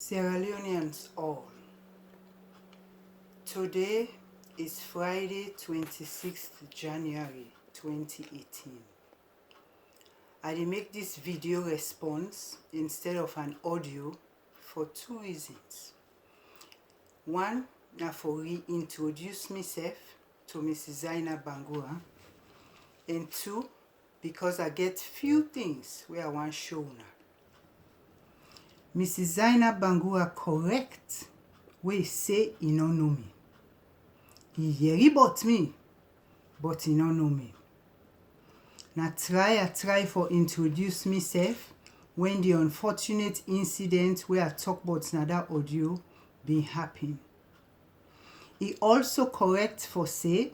Sierra Leoneans all, today is Friday 26th January 2018. I dey make this video response instead of an audio for two reasons. One, na for reintroduce myself to Mrs. Zainab Bangura, and two, because I get few things where I want show una. Mrs. Zainab Bangura correct wey say he no know me. He hear about me, but he no know me. Na I try for introduce myself when the unfortunate incident where I talk about na that audio been happen. He also correct for say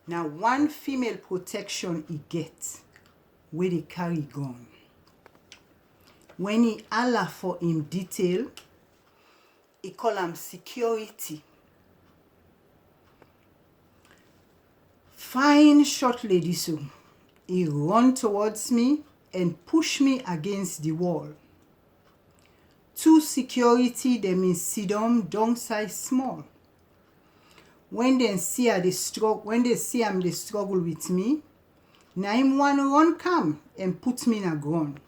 na one female protection he get wey dey carry gun. When he holla for him detail, he call am security. Fine short lady so. He run towards me and push me against the wall. Two security dem in sidon downside small. When they see am dey struggle with me, na him wan run come and put me na ground.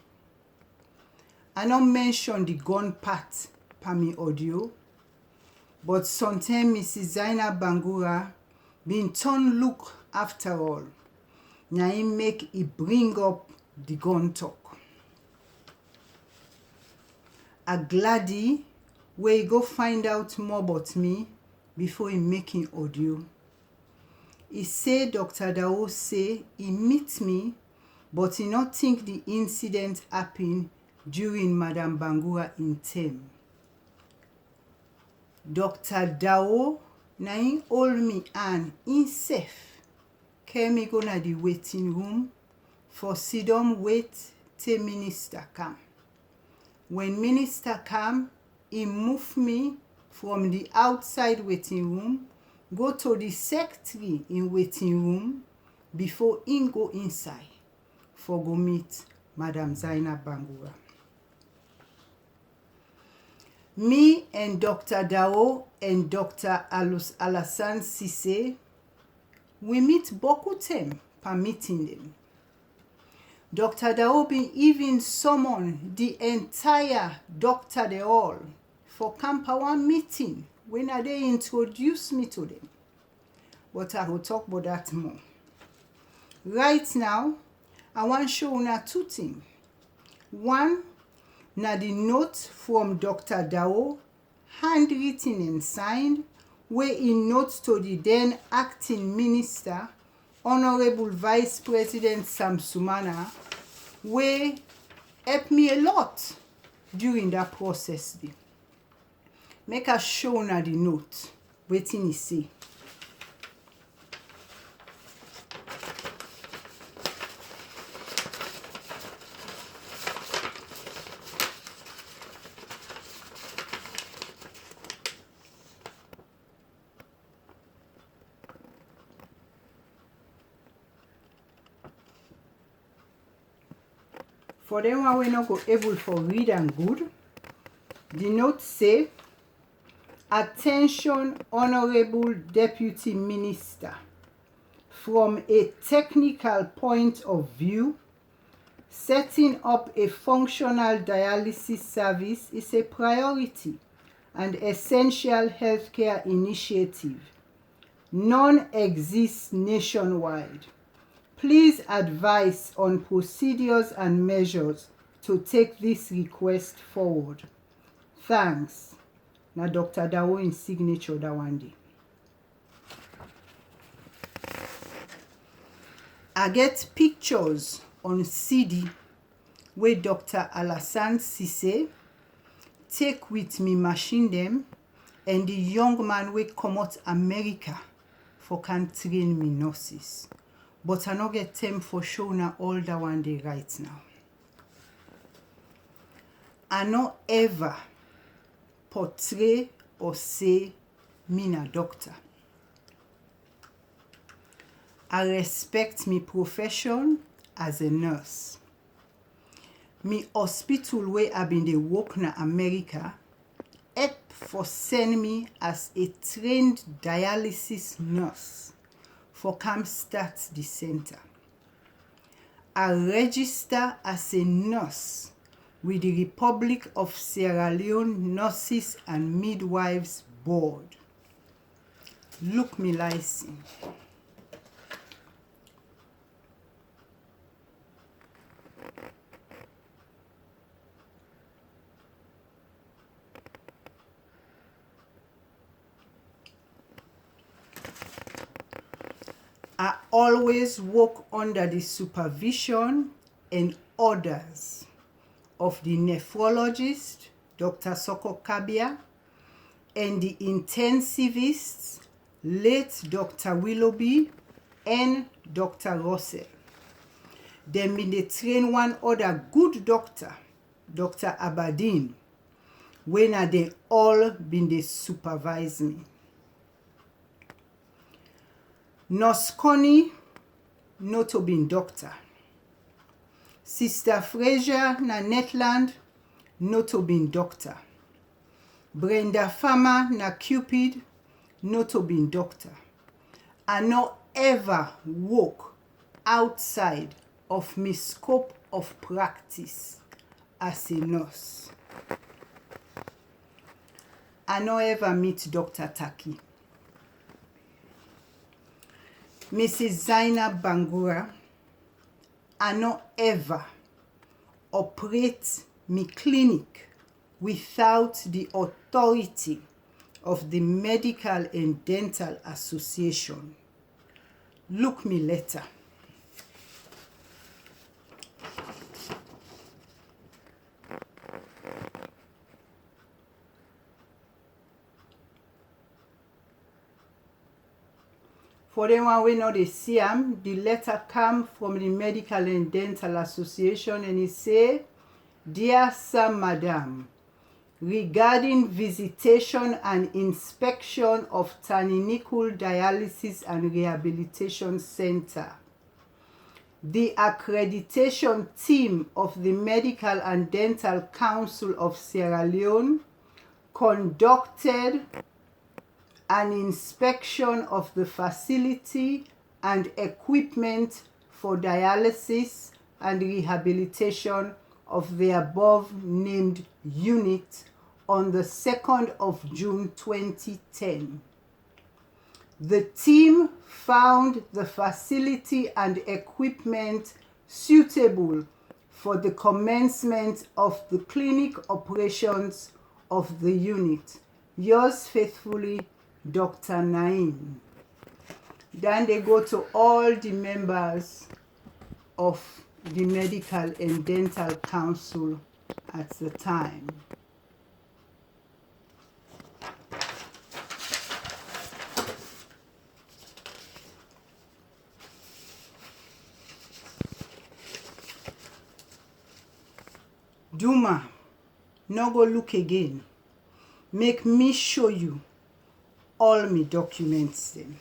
I no mention the gun part per me audio, but sometimes Mrs. Zainab Bangura been turn look after all. Na him make he bring up the gun talk. I glady wey go find out more about me before he make him audio. He say Dr. Dao say he meet me, but he not think the incident happen during Madam Bangura in term. Dr. Dao na him hold me hand himself, carry me go na the waiting room for sidon wait till minister come. When minister come, he move me from the outside waiting room go to the secretary in waiting room before he go inside for go meet Madam Zainab Bangura. Me and Dr. Dao and Dr. Alassane Cissé, we meet beaucoup time per meeting them. Dr. Dao been even summon the entire doctor they all for camp one meeting when they introduce me to them. But I will talk about that more. Right now, I want to show una two things. One, na the note from Dr. Dao, handwritten and signed, where he notes to the then acting minister, Honorable Vice President Sam Sumana, where helped me a lot during that process. Make us show una the note, wetin he say. For them one we not go able for read and good, the note say, attention Honorable Deputy Minister, from a technical point of view, setting up a functional dialysis service is a priority and essential healthcare initiative. None exists nationwide. Please advise on procedures and measures to take this request forward. Thanks. Now Dr. Dao in signature that one day. I get pictures on CD where Dr. Alassane Cissé take with me machine them and the young man wey come out America for can train me nurses. But I no get time for show na all that one day right now. I no ever portray or say me na doctor. I respect me profession as a nurse. Me hospital where I been dey work na America for send me as a trained dialysis nurse for come start the center. I register as a nurse with the Republic of Sierra Leone Nurses and Midwives Board. Look me license. I always work under the supervision and orders of the nephrologist, Dr. Soko Kabia, and the intensivists, late Dr. Willoughby and Dr. Russell. Then been they train one other good doctor, Dr. Aberdeen, when they all been they supervise me. Nurse Connie, no to be doctor. Sister Fraser na Netland, no to be doctor. Brenda Farmer na Cupid, no to be doctor. I no ever walk outside of my scope of practice as a nurse. I no ever meet Dr. Taki. Mrs. Zainab Bangura, I no ever operate my clinic without the authority of the Medical and Dental Association. Look me letter. For them one we know they see the letter come from the Medical and Dental Association and it say, Dear Sir, Madam, regarding visitation and inspection of Taninicul Dialysis and Rehabilitation Center, the accreditation team of the Medical and Dental Council of Sierra Leone conducted an inspection of the facility and equipment for dialysis and rehabilitation of the above named unit on the 2nd of June 2010. The team found the facility and equipment suitable for the commencement of the clinic operations of the unit. Yours faithfully, Dr. Naim. Then they go to all the members of the Medical and Dental Council at the time. Duma, no go look again. Make me show you all my documents then.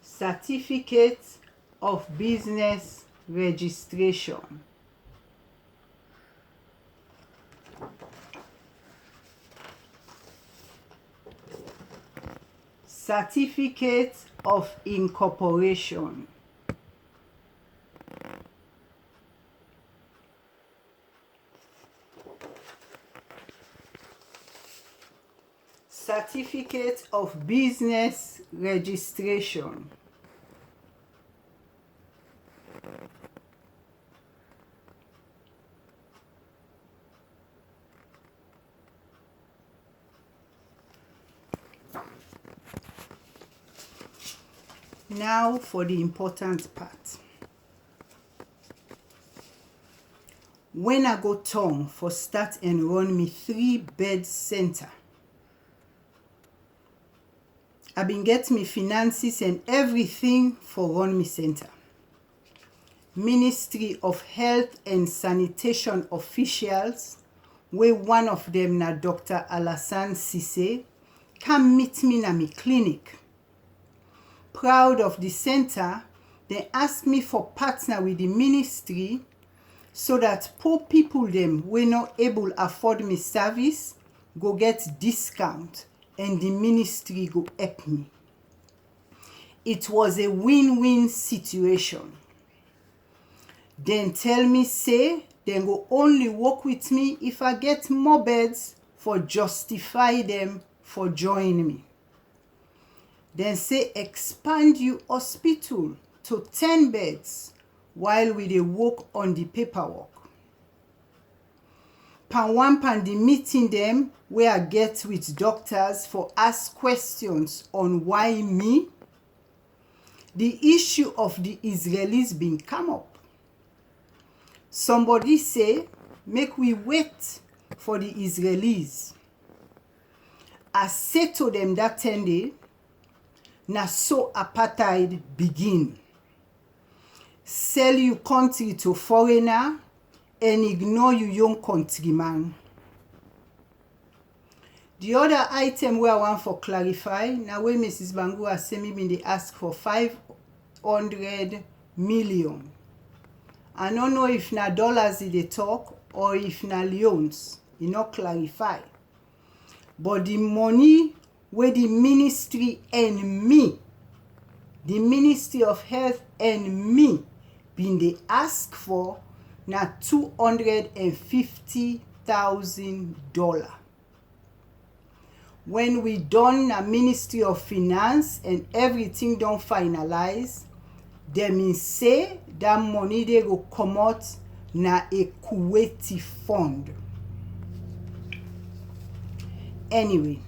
Certificate of business registration. Certificate of incorporation. Certificate of business registration. Now for the important part. When I go town for start and run me 3-bed center, I been get me finances and everything for run me center. Ministry of Health and Sanitation officials, where one of them na Dr. Alassane Cisse, come meet me na me clinic. Proud of the center, they ask me for partner with the ministry so that poor people them wey not able afford me service go get discount and the ministry go help me. It was a win-win situation. Then tell me say dem go only work with me if I get more beds for justify them for join me. Then say expand you hospital to 10 beds while we dey work on the paperwork. Pan one pan the meeting them where I get with doctors for ask questions on why me. The issue of the Israelis been come up. Somebody say make we wait for the Israelis. I say to them that 10 day, na so apartheid begin. Sell you country to foreigner and ignore you young countryman. The other item where I want for clarify, now when Mrs. Bangura say me been they ask for 500 million. I don't know if na dollars they talk or if na loans. You not clarify. But the money where the ministry and me, the Ministry of Health and me, been they ask for na $250,000. When we done na Ministry of Finance and everything don't finalize, them mean say that money they go come out na a Kuwaiti fund. Anyway,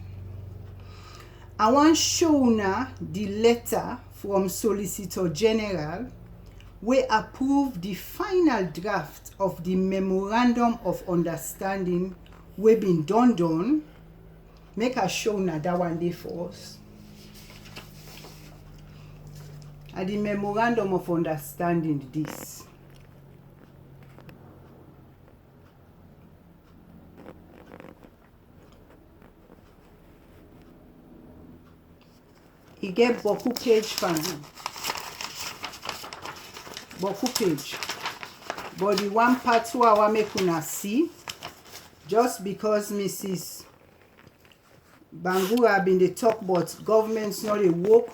I want show now the letter from Solicitor General we approve the final draft of the Memorandum of Understanding we been done. Make a show now that one day for us. And the Memorandum of Understanding this. He get beaucoup page for me. Beaucoup page. But the one part who I want make una see, just because Mrs. Bangura been the talk about governments not a work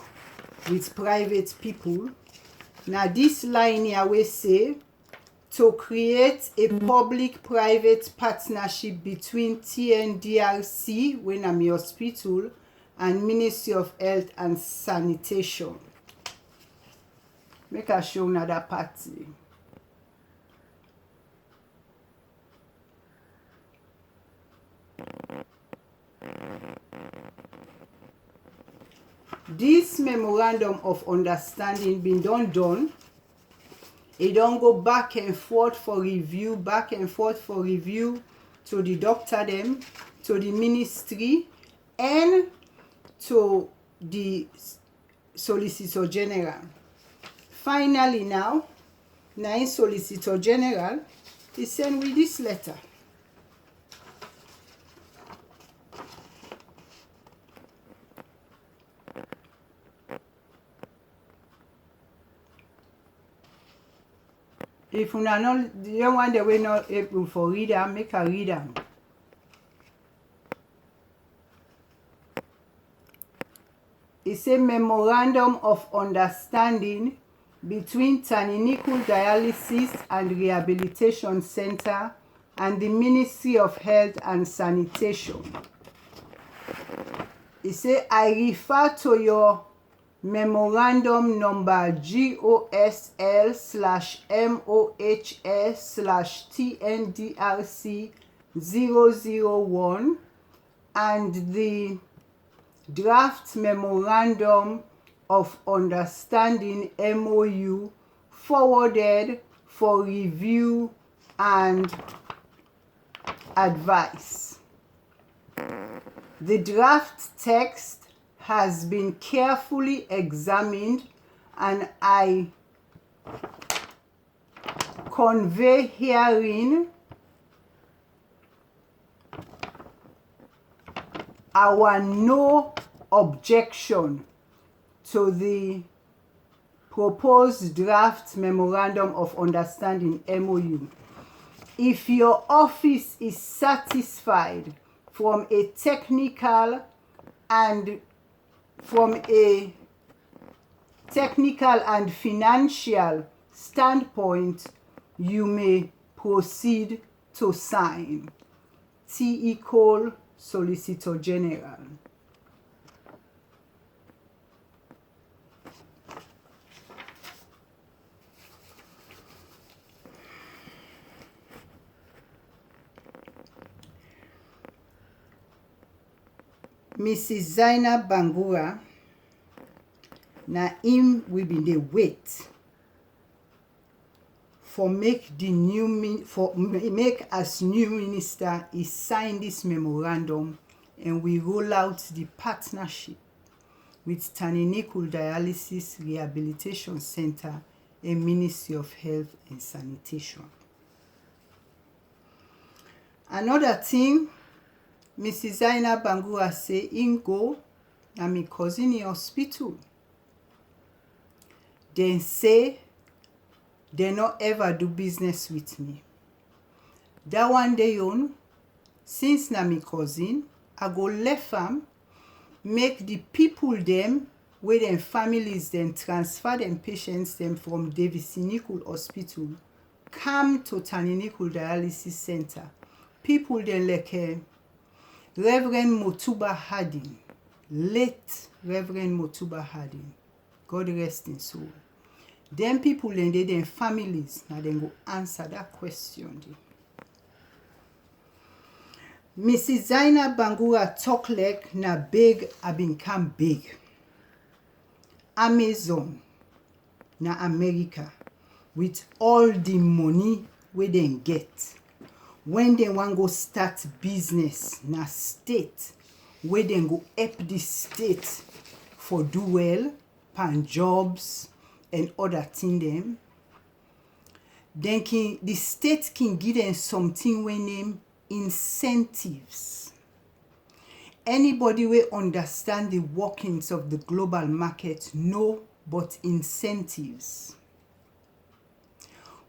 with private people. Now this line here we say to create a public-private partnership between TNDRC, when I'm in hospital, and Ministry of Health and Sanitation. Make I show another party. This Memorandum of Understanding been done. It don't go back and forth for review, to the doctor them, to the ministry, and to the Solicitor General. Finally now Solicitor General is sent with this letter. If you are not the young one that we not able for read them, make a read them. It's a Memorandum of Understanding between Taninikul Dialysis and Rehabilitation Center and the Ministry of Health and Sanitation. It says, I refer to your Memorandum number GOSL/MOHS/TNDRC 001 and the draft Memorandum of Understanding MOU forwarded for review and advice. The draft text has been carefully examined and I convey herein our no objection to the proposed draft Memorandum of Understanding MOU. If your office is satisfied from a technical and financial standpoint, you may proceed to sign. T. Cole, Solicitor General. Mrs. Zainab Bangura, na him we been dey wait for make as new minister he sign this memorandum and we roll out the partnership with Taninikul Dialysis Rehabilitation Center and Ministry of Health and Sanitation. Another thing, Mrs. Zainab Bangura say him go na me cousin in hospital. Then say they no ever do business with me. That one day on, since na me cousin, I go left am make the people them where them families them transfer them patients them from Davis Nikul Hospital come to Taninikul Dialysis Center. People them like Reverend Motuba Harding, late Reverend Motuba Harding, God rest in soul. Them people and them families, now then go answer that question. Mrs. Zainab Bangura talk like na big I become big. Amazon na America with all the money we then get. When they want go start business na state where they go help the state for do well, pan jobs and other thing them. Then the state can give them something we name incentives. Anybody will understand the workings of the global market know but incentives.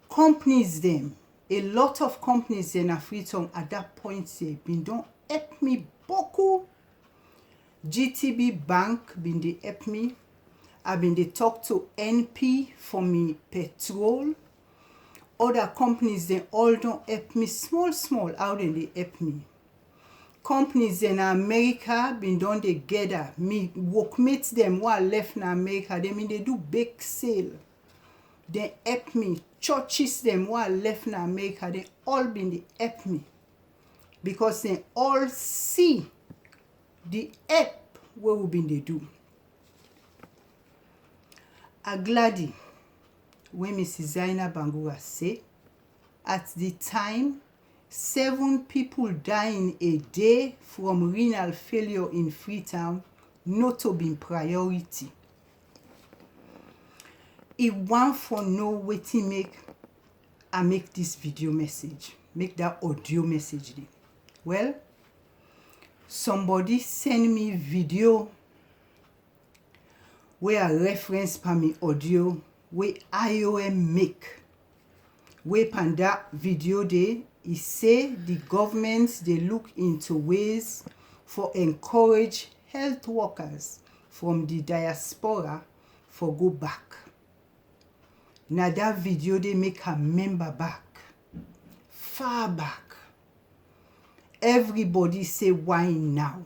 Companies them, a lot of companies in Afriton at that point say been don't help me beaucoup. GTB Bank been they help me. I've been they talk to NP for me petrol. Other companies they all don't help me small how then they help me. Companies in America been done together. Me workmates them who are left in America, they mean they do bake sale. They help me. Churches them who are left in America, they all been they help me. Because they all see the help what we been they do. I'm glad when Mrs. Zainab Bangura say at the time 7 people dying a day from renal failure in Freetown not to be priority. If one for know wetin make this video message, make that audio message dey. Well, somebody send me video where I reference pa me audio where IOM make. Where pan that video dey, he say the government they look into ways for encourage health workers from the diaspora for go back. Now that video they make a member back, far back. Everybody say why now?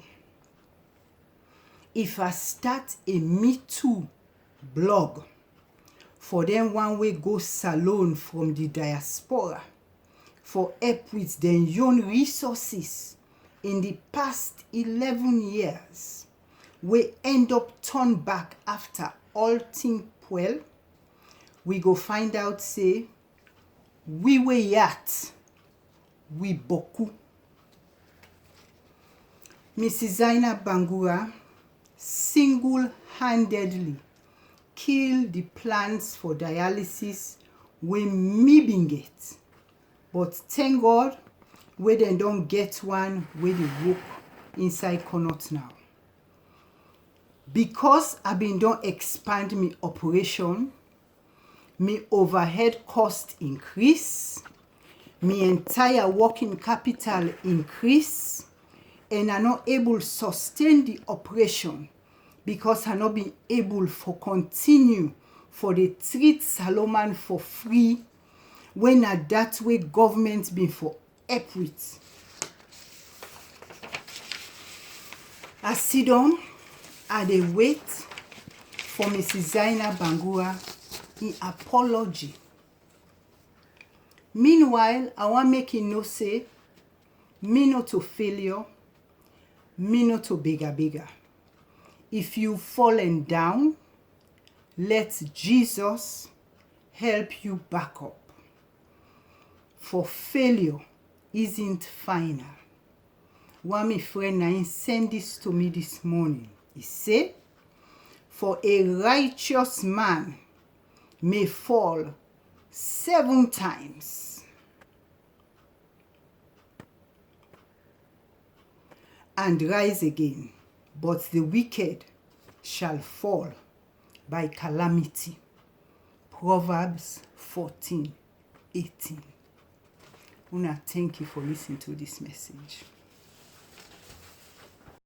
If I start a Me Too blog for them one way go salon from the diaspora for help with their own resources in the past 11 years, we end up turn back after all thing well, we go find out say we were yat, we boku. Mrs. Zainab Bangura single-handedly kill the plans for dialysis when me been get. But thank God, we then don't get one where they work inside Connaught now. Because I been don't expand me operation, me overhead cost increase, my entire working capital increase, and I'm not able to sustain the operation because I'm not being able for continue for the treat Solomon for free when at that way government been for help with. I sit down, I dey wait for Mrs. Zainab Bangura in apology. Meanwhile, I want make you know say, me no to failure, me no to bigger. If you've fallen down, let Jesus help you back up. For failure isn't final. One my friend na send this to me this morning. He said, for a righteous man may fall 7 times and rise again, but the wicked shall fall by calamity. Proverbs 14:18. Una, thank you for listening to this message.